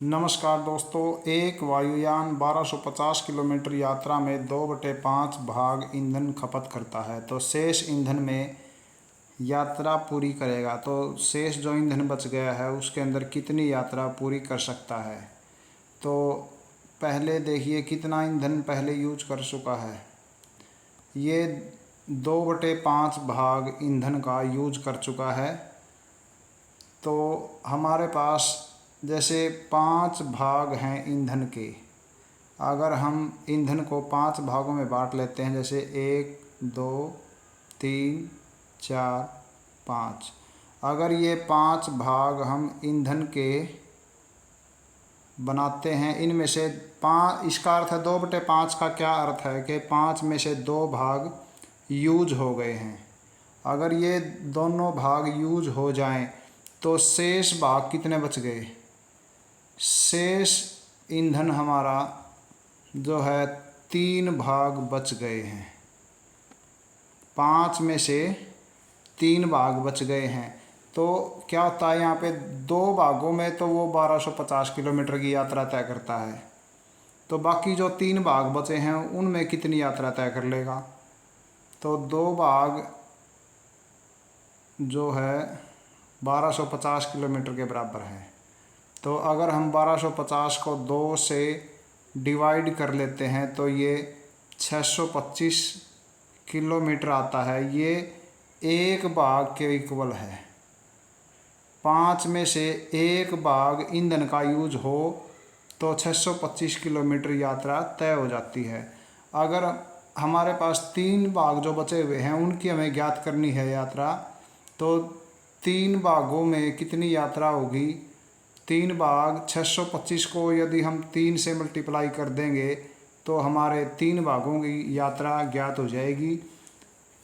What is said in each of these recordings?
नमस्कार दोस्तों। एक वायुयान 1250 किलोमीटर यात्रा में 2/5 भाग ईंधन खपत करता है। तो शेष ईंधन में यात्रा पूरी करेगा। तो शेष जो ईंधन बच गया है उसके अंदर कितनी यात्रा पूरी कर सकता है। तो पहले देखिए कितना ईंधन पहले यूज कर चुका है। ये 2/5 भाग ईंधन का यूज कर चुका है। तो हमारे पास जैसे 5 भाग हैं ईंधन के। अगर हम ईंधन को 5 भागों में बांट लेते हैं, जैसे 1 2 3 4 5। अगर ये 5 भाग हम ईंधन के बनाते हैं, इनमें से 5, इसका अर्थ है 2/5 का क्या अर्थ है कि 5 में से 2 भाग यूज हो गए हैं। अगर ये दोनों भाग यूज हो जाएं तो शेष भाग कितने बच गए। शेष ईंधन हमारा जो है 3 भाग बच गए हैं। 5 में से 3 भाग बच गए हैं। तो क्या होता है, यहाँ पे 2 भागों में तो वो 1250 किलोमीटर की यात्रा तय करता है। तो बाकी जो 3 भाग बचे हैं उनमें कितनी यात्रा तय कर लेगा। तो 2 भाग जो है 1250 किलोमीटर के बराबर है। तो अगर हम 1250 को 2 से डिवाइड कर लेते हैं तो ये 625 किलोमीटर आता है। ये 1 भाग के इक्वल है। 5 में से 1 भाग ईंधन का यूज हो तो 625 किलोमीटर यात्रा तय हो जाती है। अगर हमारे पास 3 भाग जो बचे हुए हैं उनकी हमें ज्ञात करनी है यात्रा, तो 3 भागों में कितनी यात्रा होगी। 3 भाग 625 को यदि हम 3 से मल्टीप्लाई कर देंगे तो हमारे 3 भागों की यात्रा ज्ञात हो जाएगी।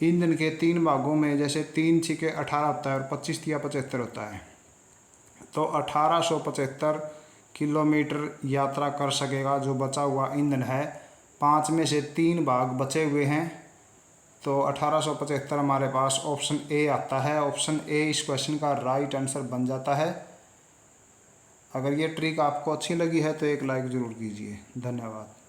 ईंधन के 3 भागों में जैसे 3 छिके 18 होता है और 25 तिया 75 होता है। तो 1875 किलोमीटर यात्रा कर सकेगा जो बचा हुआ ईंधन है। 5 में से 3 भाग बचे हुए हैं तो 1875 हमारे पास ऑप्शन ए आता है। ऑप्शन ए इस क्वेश्चन का राइट आंसर बन जाता है। अगर ये ट्रिक आपको अच्छी लगी है तो एक लाइक ज़रूर कीजिए। धन्यवाद।